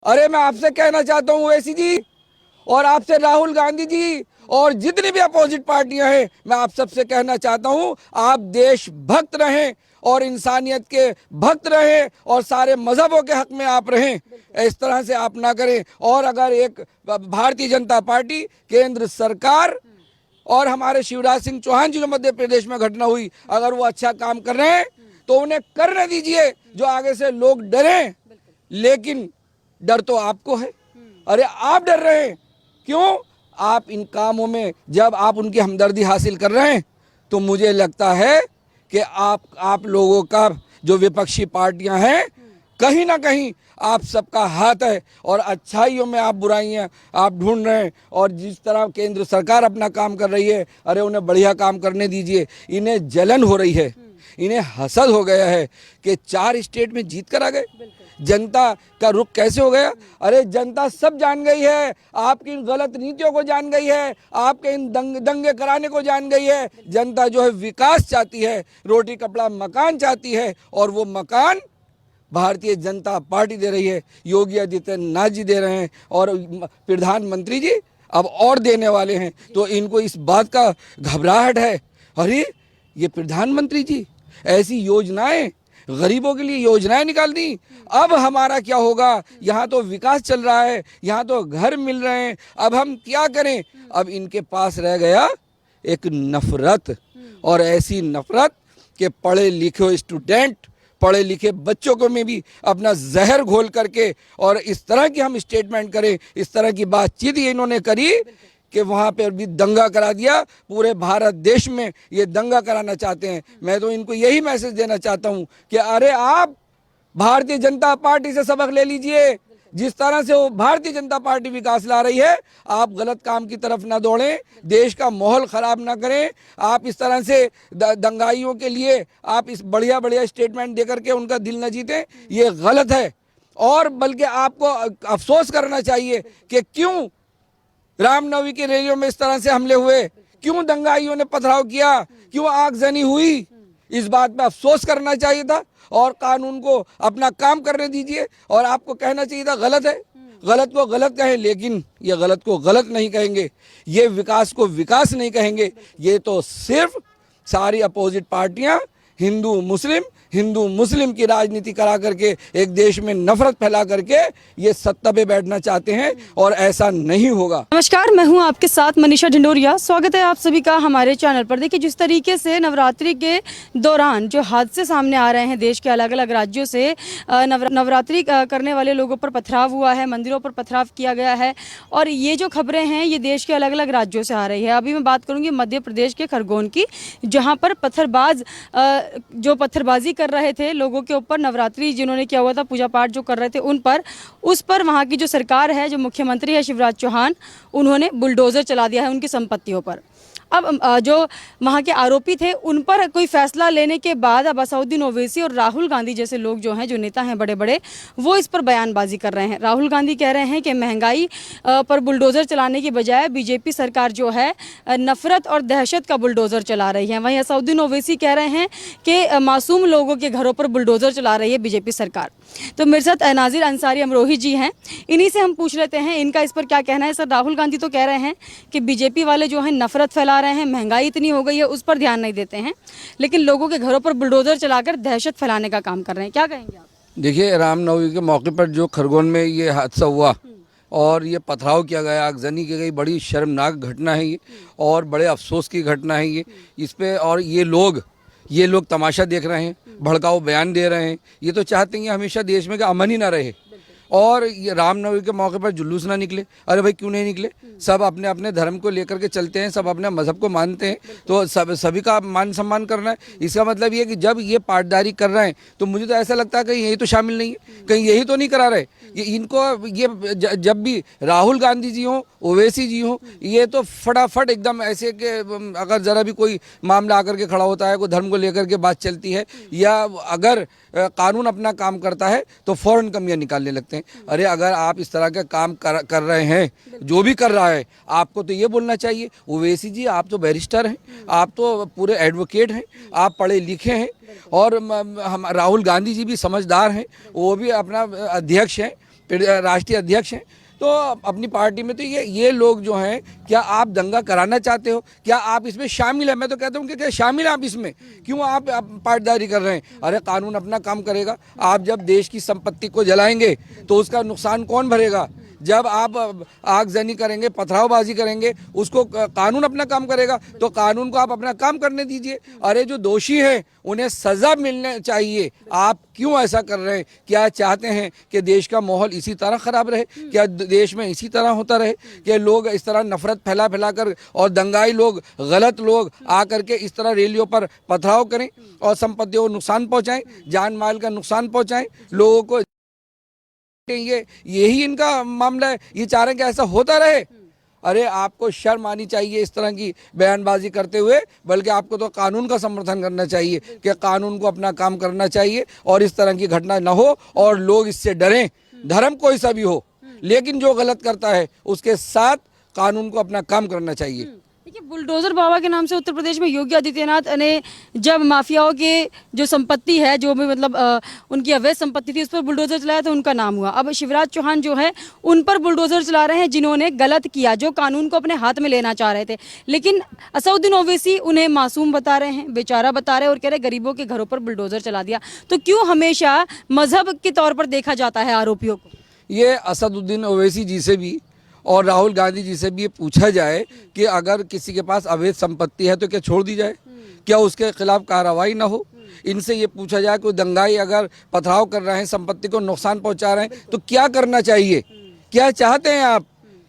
अरे मैं आपसे कहना चाहता हूँ ओवैसी जी और आपसे राहुल गांधी जी और जितनी भी अपोजिट पार्टियां हैं, मैं आप सबसे कहना चाहता हूं आप देशभक्त रहें और इंसानियत के भक्त रहें और सारे मजहबों के हक में आप रहें। इस तरह से आप ना करें। और अगर एक भारतीय जनता पार्टी, केंद्र सरकार और हमारे शिवराज सिंह चौहान जी जो मध्य प्रदेश में घटना हुई, अगर वो अच्छा काम कर रहे हैं तो उन्हें करने दीजिए, जो आगे से लोग डरें। लेकिन डर तो आपको है। अरे आप डर रहे हैं क्यों? आप इन कामों में जब आप उनकी हमदर्दी हासिल कर रहे हैं तो मुझे लगता है कि आप लोगों का जो विपक्षी पार्टियां हैं, कहीं ना कहीं आप सबका हाथ है और अच्छाइयों में आप बुराइयां आप ढूंढ रहे हैं। और जिस तरह केंद्र सरकार अपना काम कर रही है, अरे उन्हें बढ़िया काम करने दीजिए। इन्हें जलन हो रही है, इन्हें हसद हो गया है कि 4 स्टेट में जीत कर आ गए। जनता का रुख कैसे हो गया? अरे जनता सब जान गई है, आपकी इन गलत नीतियों को जान गई है, आपके इन दंगे कराने को जान गई है। जनता जो है विकास चाहती है, रोटी कपड़ा मकान चाहती है, और वो मकान भारतीय जनता पार्टी दे रही है, योगी आदित्यनाथ जी दे रहे हैं और प्रधानमंत्री जी अब और देने वाले हैं। तो इनको इस बात का घबराहट है, अरे ये प्रधानमंत्री जी ऐसी योजनाएं, गरीबों के लिए योजनाएं निकाल दी, अब हमारा क्या होगा? यहाँ तो विकास चल रहा है, यहाँ तो घर मिल रहे हैं, अब हम क्या करें? अब इनके पास रह गया एक नफरत, और ऐसी नफरत के पढ़े लिखे स्टूडेंट, पढ़े लिखे बच्चों को में भी अपना जहर घोल करके और इस तरह की हम स्टेटमेंट करें, इस तरह की बातचीत ये इन्होंने करी कि वहाँ पर भी दंगा करा दिया। पूरे भारत देश में ये दंगा कराना चाहते हैं। मैं तो इनको यही मैसेज देना चाहता हूँ कि अरे आप भारतीय जनता पार्टी से सबक ले लीजिए। जिस तरह से वो भारतीय जनता पार्टी विकास ला रही है, आप गलत काम की तरफ ना दौड़ें, देश का माहौल खराब ना करें। आप इस तरह से दंगाइयों के लिए आप इस बढ़िया बढ़िया स्टेटमेंट देकर के उनका दिल न जीतें, ये गलत है। और बल्कि आपको अफसोस करना चाहिए कि क्यों रामनवमी की रैलियों में इस तरह से हमले हुए, क्यों दंगाइयों ने पथराव किया, क्यों आगजनी हुई। इस बात पे अफसोस करना चाहिए था और कानून को अपना काम करने दीजिए। और आपको कहना चाहिए था गलत है, गलत को गलत कहें, लेकिन ये गलत को गलत नहीं कहेंगे, ये विकास को विकास नहीं कहेंगे। ये तो सिर्फ सारी अपोजिट पार्टियां हिंदू मुस्लिम की राजनीति करा करके एक देश में नफरत फैला करके ये सत्ता पे बैठना चाहते हैं, और ऐसा नहीं होगा। नमस्कार, मैं हूं आपके साथ मनीषा ढिंडोरिया। स्वागत है आप सभी का हमारे चैनल पर। देखिए, जिस तरीके से नवरात्रि के दौरान जो हादसे सामने आ रहे हैं देश के अलग अलग राज्यों से, नवरात्रि करने वाले लोगों पर पथराव हुआ है, मंदिरों पर पथराव किया गया है, और ये जो खबरें हैं ये देश के अलग अलग राज्यों से आ रही है। अभी मैं बात करूंगी मध्य प्रदेश के खरगोन की, जहाँ पर पत्थरबाज जो पत्थरबाजी कर रहे थे लोगों के ऊपर, नवरात्रि जिन्होंने किया हुआ था, पूजा पाठ जो कर रहे थे उन पर, उस पर वहाँ की जो सरकार है, जो मुख्यमंत्री है शिवराज चौहान, उन्होंने बुलडोजर चला दिया है उनकी संपत्तियों पर। अब जो वहाँ के आरोपी थे उन पर कोई फैसला लेने के बाद अब असदुद्दीन ओवैसी और राहुल गांधी जैसे लोग जो हैं, जो नेता हैं बड़े बड़े, वो इस पर बयानबाजी कर रहे हैं। राहुल गांधी कह रहे हैं कि महंगाई पर बुलडोज़र चलाने की बजाय बीजेपी सरकार जो है नफरत और दहशत का बुलडोज़र चला रही है। वहीं असदुद्दीन ओवैसी कह रहे हैं कि मासूम लोगों के घरों पर बुलडोज़र चला रही है बीजेपी सरकार। तो मेरे साथ नाजिर अंसारी अमरोही जी हैं, इन्हीं से हम पूछ लेते हैं इनका इस पर क्या कहना है। सर, राहुल गांधी तो कह रहे हैं कि बीजेपी वाले जो हैं नफरत फैला रहे हैं, महंगाई इतनी हो गई है उस पर ध्यान नहीं देते हैं, लेकिन लोगों के घरों पर बुलडोजर चलाकर दहशत फैलाने का काम कर रहे हैं। क्या कहेंगे आप? देखिए, रामनवमी के मौके पर जो खरगोन में ये हादसा हुआ और ये पथराव किया गया, आगजनी की गई, बड़ी शर्मनाक घटना है ये, और बड़े अफसोस की घटना है ये। इस पे और ये लोग तमाशा देख रहे हैं, भड़काऊ बयान दे रहे हैं। ये तो चाहते हैं हमेशा देश में का अमन ही ना रहे, और ये रामनवमी के मौके पर जुलूस ना निकले। अरे भाई, क्यों नहीं निकले? सब अपने अपने धर्म को लेकर के चलते हैं, सब अपने मजहब को मानते हैं, तो सभी का मान सम्मान करना है। इसका मतलब ये कि जब ये पाटदारी कर रहे हैं तो मुझे तो ऐसा लगता है कहीं यही तो शामिल नहीं है, कहीं यही तो नहीं करा रहे ये इनको। ये जब भी राहुल गांधी जी हों, ओवैसी जी हों, ये तो फटाफट एकदम ऐसे कि अगर ज़रा भी कोई मामला आकर के खड़ा होता है, कोई धर्म को लेकर के बात चलती है, या अगर कानून अपना काम करता है तो फ़ौरन कमियां निकालने लगते हैं। अरे अगर आप इस तरह का काम कर रहे हैं, जो भी कर रहा है, आपको तो ये बोलना चाहिए, ओवैसी जी आप तो बैरिस्टर हैं, आप तो पूरे एडवोकेट हैं, आप पढ़े लिखे हैं, और हम राहुल गांधी जी भी समझदार हैं, वो भी अपना अध्यक्ष हैं राष्ट्रीय अध्यक्ष हैं, तो अपनी पार्टी में तो ये लोग जो हैं, क्या आप दंगा कराना चाहते हो? क्या आप इसमें शामिल हैं? मैं तो कहता हूँ कि क्या शामिल हैं आप इसमें? क्यों आप पाटदारी कर रहे हैं? अरे कानून अपना काम करेगा। आप जब देश की संपत्ति को जलाएंगे तो उसका नुकसान कौन भरेगा? जब आप आगजनी करेंगे, पथरावबाजी करेंगे, उसको कानून अपना काम करेगा। तो कानून को आप अपना काम करने दीजिए। अरे जो दोषी हैं उन्हें सजा मिलने चाहिए। आप क्यों ऐसा कर रहे हैं? क्या चाहते हैं कि देश का माहौल इसी तरह खराब रहे? क्या देश में इसी तरह होता रहे कि लोग इस तरह नफरत फैला फैला कर और दंगाई लोग, गलत लोग आकर के इस तरह रैलियों पर पथराव करें और संपत्तियों को नुकसान पहुंचाएं, जान माल का नुकसान पहुंचाएं, लोगों को यही इनका मामला है? ये चाह रहे हैं कि ऐसा होता रहे? अरे आपको शर्म आनी चाहिए इस तरह की बयानबाजी करते हुए। बल्कि आपको तो कानून का समर्थन करना चाहिए कि कानून को अपना काम करना चाहिए और इस तरह की घटना न हो और लोग इससे डरें। धर्म कोई सा भी हो, लेकिन जो गलत करता है उसके साथ कानून को अपना काम करना चाहिए। देखिए, बुलडोजर बाबा के नाम से उत्तर प्रदेश में योगी आदित्यनाथ ने जब माफियाओं के जो संपत्ति है, जो भी मतलब उनकी अवैध संपत्ति थी, उस पर बुलडोजर चलाया तो उनका नाम हुआ। अब शिवराज चौहान जो है उन पर बुलडोजर चला रहे हैं जिन्होंने गलत किया, जो कानून को अपने हाथ में लेना चाह रहे थे। लेकिन असदुद्दीन ओवैसी उन्हें मासूम बता रहे हैं, बेचारा बता रहे हैं और कह रहे गरीबों के घरों पर बुलडोजर चला दिया। तो क्यों हमेशा मजहब के तौर पर देखा जाता है आरोपियों को? ये असदुद्दीन ओवैसी जी से भी और राहुल गांधी जी से भी ये पूछा जाए कि अगर किसी के पास अवैध संपत्ति है तो क्या छोड़ दी जाए? क्या उसके खिलाफ कार्रवाई ना हो? इनसे ये पूछा जाए कि दंगाई अगर पथराव कर रहे हैं, संपत्ति को नुकसान पहुंचा रहे हैं, तो क्या करना चाहिए? क्या चाहते हैं आप?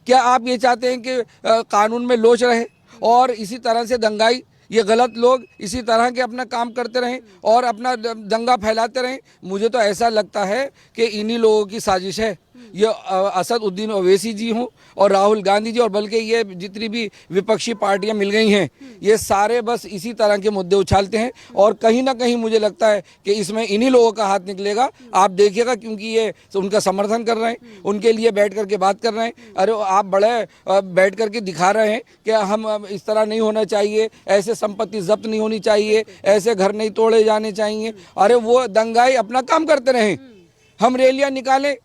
क्या आप ये चाहते हैं कि कानून में लोच रहे और इसी तरह से दंगाई, ये गलत लोग इसी तरह के अपना काम करते रहें और अपना दंगा फैलाते रहें? मुझे तो ऐसा लगता है कि इन्हीं लोगों की साजिश है। ये असदुद्दीन ओवैसी जी हों और राहुल गांधी जी, और बल्कि ये जितनी भी विपक्षी पार्टियां मिल गई हैं, ये सारे बस इसी तरह के मुद्दे उछालते हैं और कहीं ना कहीं मुझे लगता है कि इसमें इन्हीं लोगों का हाथ निकलेगा। आप देखिएगा, क्योंकि ये उनका समर्थन कर रहे हैं, उनके लिए बैठ करके बात कर रहे हैं। अरे आप बड़े बैठ करके दिखा रहे हैं कि हम इस तरह नहीं होना चाहिए, ऐसे संपत्ति जब्त नहीं होनी चाहिए, ऐसे घर नहीं तोड़े जाने चाहिए। अरे वो दंगाई अपना काम करते रहें, हम रैलियां निकालें,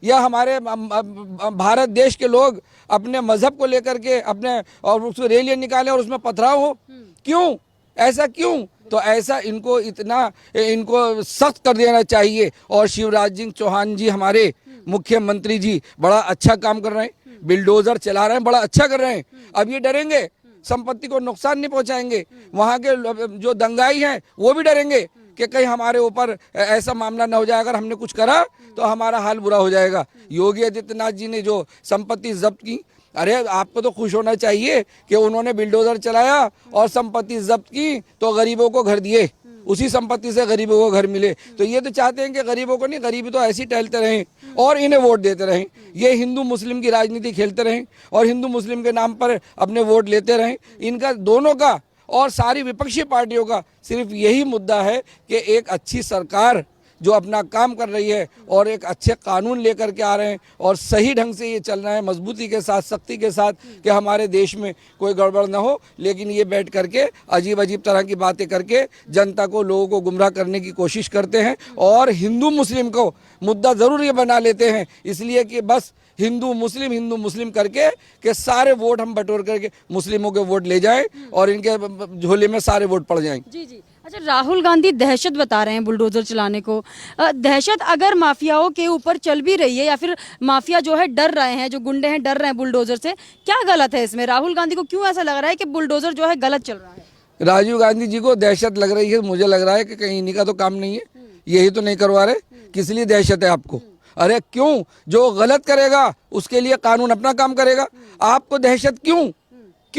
या हमारे भारत देश के लोग अपने मजहब को लेकर के अपने और उसको रैलियां निकालें और उसमें पथराव हो? क्यों? ऐसा क्यों? तो ऐसा इनको सख्त कर देना चाहिए। और शिवराज सिंह चौहान जी, हमारे मुख्यमंत्री जी, बड़ा अच्छा काम कर रहे हैं, बिल्डोजर चला रहे हैं, बड़ा अच्छा कर रहे हैं। अब ये डरेंगे, संपत्ति को नुकसान नहीं पहुंचाएंगे। वहाँ के जो दंगाई हैं वो भी डरेंगे कि कहीं हमारे ऊपर ऐसा मामला न हो जाए, अगर हमने कुछ करा तो हमारा हाल बुरा हो जाएगा। योगी आदित्यनाथ जी ने जो संपत्ति जब्त की, अरे आपको तो खुश होना चाहिए कि उन्होंने बिल्डोजर चलाया और संपत्ति जब्त की तो गरीबों को घर दिए, उसी संपत्ति से गरीबों को घर मिले। तो ये तो चाहते हैं कि गरीबों को नहीं, गरीबी तो ऐसे ही टहलते रहें और इन्हें वोट देते रहें। ये हिंदू मुस्लिम की राजनीति खेलते रहें और हिंदू मुस्लिम के नाम पर अपने वोट लेते रहें। इनका दोनों का और सारी विपक्षी पार्टियों का सिर्फ यही मुद्दा है कि एक अच्छी सरकार जो अपना काम कर रही है और एक अच्छे कानून लेकर के आ रहे हैं और सही ढंग से ये चल रहा है, मजबूती के साथ, सख्ती के साथ, कि हमारे देश में कोई गड़बड़ ना हो। लेकिन ये बैठ करके अजीब अजीब तरह की बातें करके जनता को, लोगों को गुमराह करने की कोशिश करते हैं और हिंदू मुस्लिम को मुद्दा ज़रूर ये बना लेते हैं, इसलिए कि बस हिंदू मुस्लिम करके कि सारे वोट हम बटोर करके मुस्लिमों के वोट ले जाएं और इनके झोले में सारे वोट पड़ जाएं। जी जी। अच्छा, राहुल गांधी दहशत बता रहे हैं बुलडोजर चलाने को। दहशत अगर माफियाओं के ऊपर चल भी रही है या फिर माफिया जो है डर रहे हैं, जो गुंडे हैं डर रहे हैं बुलडोजर से, क्या गलत है इसमें? राहुल गांधी को क्यों ऐसा लग रहा है कि बुलडोजर जो है गलत चल रहा है? राजीव गांधी जी को दहशत लग रही है। मुझे लग रहा है कि कहीं इन्हीं का तो काम नहीं है, यही तो नहीं करवा रहे, किस लिए दहशत है आपको? अरे क्यों? जो गलत करेगा उसके लिए कानून अपना काम करेगा। आपको दहशत क्यों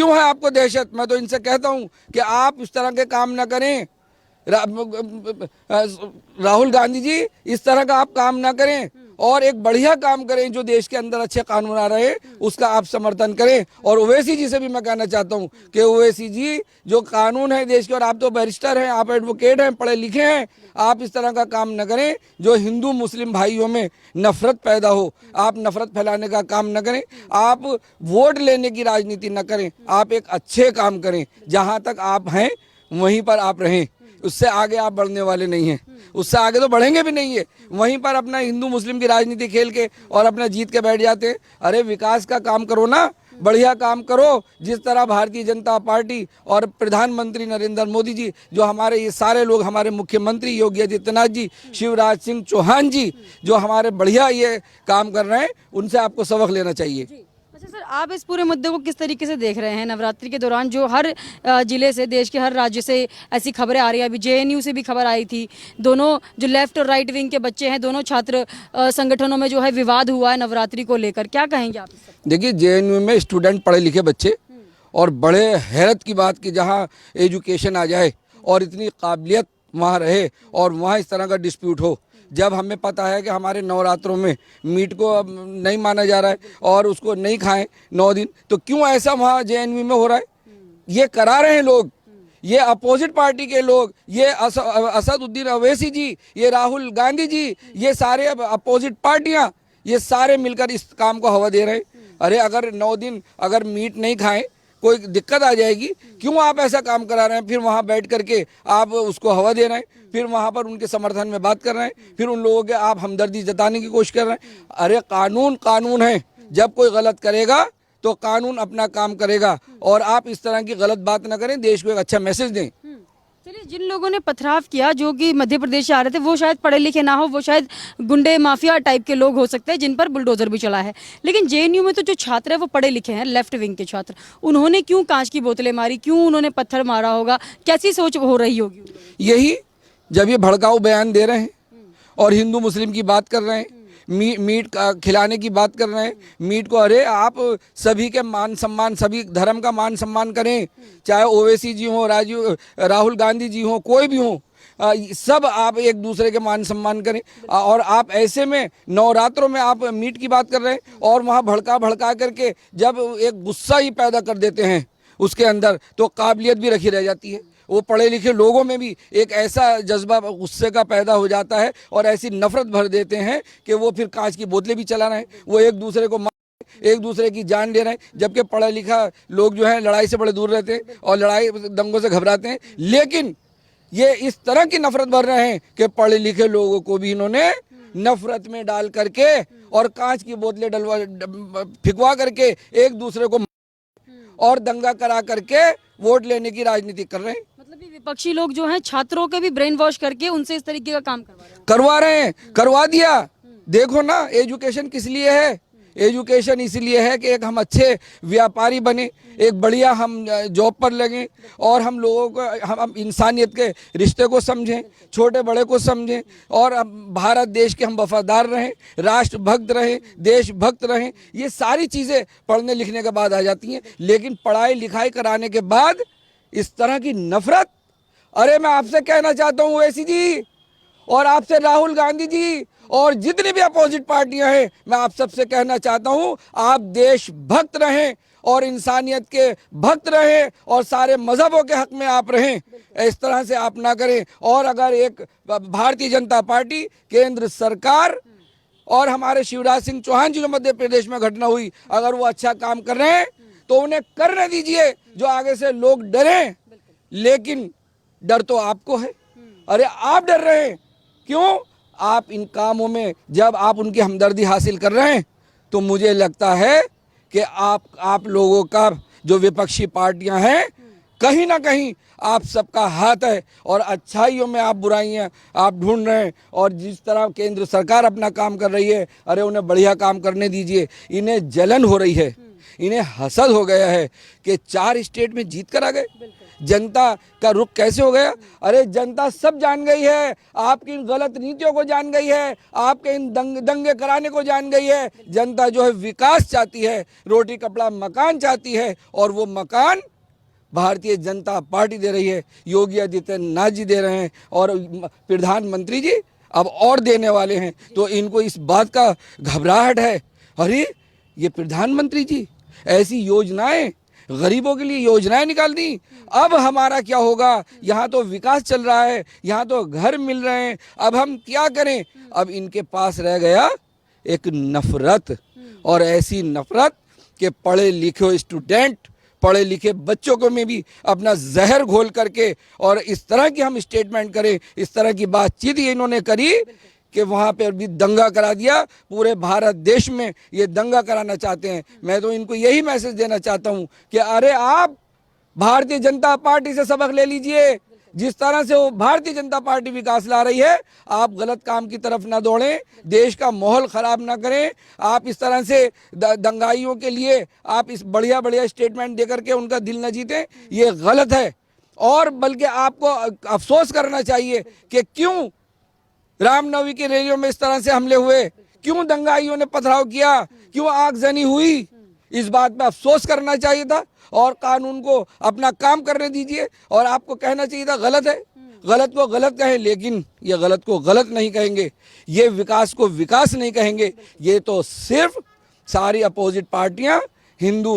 है? आपको दहशत? मैं तो इनसे कहता हूं कि आप इस तरह के काम ना करें। राहुल गांधी जी, इस तरह का आप काम ना करें और एक बढ़िया काम करें, जो देश के अंदर अच्छे कानून आ रहे हैं उसका आप समर्थन करें। और ओवैसी जी से भी मैं कहना चाहता हूं कि ओवैसी जी, जो कानून है देश के, और आप तो बैरिस्टर हैं, आप एडवोकेट हैं, पढ़े लिखे हैं, आप इस तरह का काम न करें जो हिंदू मुस्लिम भाइयों में नफरत पैदा हो। आप नफरत फैलाने का काम न करें, आप वोट लेने की राजनीति न करें, आप एक अच्छे काम करें। जहां तक आप हैं वहीं पर आप रहें। उससे आगे आप बढ़ने वाले नहीं हैं, उससे आगे तो बढ़ेंगे भी नहीं है। वहीं पर अपना हिंदू मुस्लिम की राजनीति खेल के और अपना जीत के बैठ जाते हैं। अरे विकास का काम करो ना, बढ़िया काम करो, जिस तरह भारतीय जनता पार्टी और प्रधानमंत्री नरेंद्र मोदी जी, जो हमारे ये सारे लोग, हमारे मुख्यमंत्री योगी आदित्यनाथ जी, शिवराज सिंह चौहान जी, जो हमारे बढ़िया ये काम कर रहे हैं, उनसे आपको सबक लेना चाहिए। अच्छा सर, आप इस पूरे मुद्दे को किस तरीके से देख रहे हैं? नवरात्रि के दौरान जो हर जिले से, देश के हर राज्य से ऐसी खबरें आ रही है, अभी जेएनयू से भी खबर आई थी, दोनों जो लेफ्ट और राइट विंग के बच्चे हैं, दोनों छात्र संगठनों में जो है विवाद हुआ है नवरात्रि को लेकर, क्या कहेंगे आप इस पर? देखिए, जेएनयू में स्टूडेंट पढ़े लिखे बच्चे, और बड़े हैरत की बात कि जहाँ एजुकेशन आ जाए और इतनी काबिलियत वहाँ रहे और वहाँ इस तरह का डिस्प्यूट हो, जब हमें पता है कि हमारे नवरात्रों में मीट को अब नहीं माना जा रहा है और उसको नहीं खाएं 9 दिन, तो क्यों ऐसा वहाँ जेएनयू में हो रहा है? ये करा रहे हैं लोग, ये अपोजिट पार्टी के लोग, ये असदुद्दीन अवैसी जी, ये राहुल गांधी जी, ये सारे अपोजिट पार्टियां, ये सारे मिलकर इस काम को हवा दे रहे हैं। अरे अगर 9 दिन अगर मीट नहीं खाएं कोई दिक्कत आ जाएगी, क्यों आप ऐसा काम करा रहे हैं? फिर वहाँ बैठ करके आप उसको हवा दे रहे हैं, फिर वहाँ पर उनके समर्थन में बात कर रहे हैं, फिर उन लोगों के आप हमदर्दी जताने की कोशिश कर रहे हैं। अरे कानून कानून है, जब कोई गलत करेगा तो कानून अपना काम करेगा, और आप इस तरह की गलत बात ना करें, देश को एक अच्छा मैसेज दें। चलिए, जिन लोगों ने पथराव किया जो कि मध्य प्रदेश से आ रहे थे, वो शायद पढ़े लिखे ना हो, वो शायद गुंडे माफिया टाइप के लोग हो सकते हैं जिन पर बुलडोजर भी चला है, लेकिन जेएनयू में तो जो छात्र है वो पढ़े लिखे हैं, लेफ्ट विंग के छात्र, उन्होंने क्यों कांच की बोतलें मारी, क्यों उन्होंने पत्थर मारा होगा, कैसी सोच हो रही होगी? यही जब ये भड़काऊ बयान दे रहे हैं और हिंदू मुस्लिम की बात कर रहे हैं, मीट खिलाने की बात कर रहे हैं, मीट को, अरे आप सभी के मान सम्मान, सभी धर्म का मान सम्मान करें, चाहे ओवैसी जी हो, राहुल गांधी जी हो, कोई भी हो, सब आप एक दूसरे के मान सम्मान करें। और आप ऐसे में नवरात्रों में आप मीट की बात कर रहे हैं और वहाँ भड़का करके जब एक गुस्सा ही पैदा कर देते हैं उसके अंदर, तो काबिलियत भी रखी रह जाती है। वो पढ़े लिखे लोगों में भी एक ऐसा जज्बा गुस्से का पैदा हो जाता है और ऐसी नफरत भर देते हैं कि वो फिर कांच की बोतलें भी चला रहे हैं, वो एक दूसरे को एक दूसरे की जान ले रहे हैं, जबकि पढ़ा लिखा लोग जो है लड़ाई से बड़े दूर रहते हैं और लड़ाई दंगों से घबराते हैं। लेकिन ये इस तरह की नफरत भर रहे हैं कि पढ़े लिखे लोगों को भी इन्होंने नफरत में डाल करके और कांच की बोतलें फिकवा करके एक दूसरे को और दंगा करा करके वोट लेने की राजनीति कर रहे हैं। मतलब ये विपक्षी लोग जो हैं छात्रों के भी ब्रेन वॉश करके उनसे इस तरीके का काम करवा रहे हैं, करवा दिया। देखो ना, एजुकेशन किस लिए है? एजुकेशन इसलिए है कि एक हम अच्छे व्यापारी बने, एक बढ़िया हम जॉब पर लगें और हम लोगों को, हम इंसानियत के रिश्ते को समझें, छोटे बड़े को समझें, और भारत देश के हम वफादार रहें, राष्ट्रभक्त रहें, देशभक्त रहें। ये सारी चीज़ें पढ़ने लिखने के बाद आ जाती हैं, लेकिन पढ़ाई लिखाई कराने के बाद इस तरह की नफरत। अरे मैं आपसे कहना चाहता हूँ ओवैसी जी, और आपसे राहुल गांधी जी, और जितनी भी अपोजिट पार्टियां हैं, मैं आप सबसे कहना चाहता हूं, आप देशभक्त रहें और इंसानियत के भक्त रहें और सारे मजहबों के हक में आप रहें। इस तरह से आप ना करें। और अगर एक भारतीय जनता पार्टी, केंद्र सरकार और हमारे शिवराज सिंह चौहान जी जो मध्य प्रदेश में घटना हुई, अगर वो अच्छा काम कर रहे हैं तो उन्हें करने दीजिए, जो आगे से लोग डरें। लेकिन डर तो आपको है। अरे आप डर रहे हैं क्यों? आप इन कामों में जब आप उनकी हमदर्दी हासिल कर रहे हैं, तो मुझे लगता है कि आप लोगों का, जो विपक्षी पार्टियां हैं, कहीं ना कहीं आप सबका हाथ है और अच्छाइयों में आप बुराइयां आप ढूंढ रहे हैं। और जिस तरह केंद्र सरकार अपना काम कर रही है, अरे उन्हें बढ़िया काम करने दीजिए। इन्हें जलन हो रही है, इन्हें हसद हो गया है कि 4 स्टेट में जीत कर आ गए। जनता का रुख कैसे हो गया? अरे जनता सब जान गई है, आपकी इन गलत नीतियों को जान गई है, आपके इन दंगे कराने को जान गई है। जनता जो है विकास चाहती है, रोटी कपड़ा मकान चाहती है, और वो मकान भारतीय जनता पार्टी दे रही है, योगी आदित्यनाथ जी दे रहे हैं, और प्रधानमंत्री जी अब और देने वाले हैं। तो इनको इस बात का घबराहट है, अरे ये प्रधानमंत्री जी ऐसी योजनाएं, गरीबों के लिए योजनाएं निकाल दी, अब हमारा क्या होगा? यहाँ तो विकास चल रहा है, यहाँ तो घर मिल रहे हैं, अब हम क्या करें? अब इनके पास रह गया एक नफरत, और ऐसी नफरत कि पढ़े लिखे स्टूडेंट पढ़े लिखे बच्चों को में भी अपना जहर घोल करके और इस तरह की हम स्टेटमेंट करें, इस तरह की बातचीत ये इन्होंने करी कि वहाँ पर भी दंगा करा दिया। पूरे भारत देश में ये दंगा कराना चाहते हैं। मैं तो इनको यही मैसेज देना चाहता हूँ कि अरे आप भारतीय जनता पार्टी से सबक ले लीजिए। जिस तरह से वो भारतीय जनता पार्टी विकास ला रही है, आप गलत काम की तरफ ना दौड़ें, देश का माहौल खराब ना करें। आप इस तरह से दंगाइयों के लिए आप इस बढ़िया बढ़िया स्टेटमेंट देकर के उनका दिल न जीतें, ये गलत है। और बल्कि आपको अफसोस करना चाहिए कि क्यों रामनवमी की रैलियों में इस तरह से हमले हुए, क्यों दंगाइयों ने पथराव किया, क्यों आगजनी हुई। इस बात पे अफसोस करना चाहिए था और कानून को अपना काम करने दीजिए। और आपको कहना चाहिए था गलत है, गलत को गलत कहें, लेकिन ये गलत को गलत नहीं कहेंगे, ये विकास को विकास नहीं कहेंगे। ये तो सिर्फ सारी अपोजिट पार्टियां हिंदू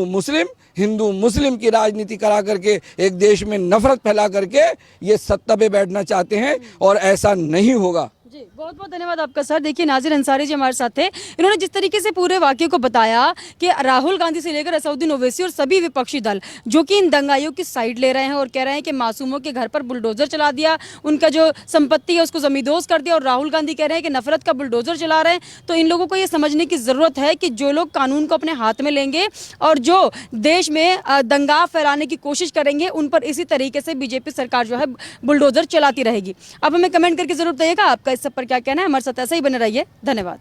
मुस्लिम की राजनीति करा करके एक देश में नफरत फैला करके ये सत्ता पे बैठना चाहते हैं और ऐसा नहीं होगा। जी, बहुत बहुत धन्यवाद आपका सर। देखिए नाजिर अंसारी जी हमारे साथ थे। इन्होंने जिस तरीके से पूरे वाक्य को बताया कि राहुल गांधी से लेकर असदुद्दीन ओवैसी और सभी विपक्षी दल जो कि इन दंगाइयों की साइड ले रहे हैं और कह रहे हैं कि मासूमों के घर पर बुलडोजर चला दिया, उनका जो संपत्ति है उसको जमींदोज कर दिया, और राहुल गांधी कह रहे हैं कि नफरत का बुलडोजर चला रहे हैं। तो इन लोगों को ये समझने की जरूरत है कि जो लोग कानून को अपने हाथ में लेंगे और जो देश में दंगा फैलाने की कोशिश करेंगे, उन पर इसी तरीके से बीजेपी सरकार जो है बुलडोजर चलाती रहेगी। अब हमें कमेंट करके जरूर बताइएगा आपका इस सब पर क्या कहना है। हमारे साथ ऐसे ही बने रहिए। धन्यवाद।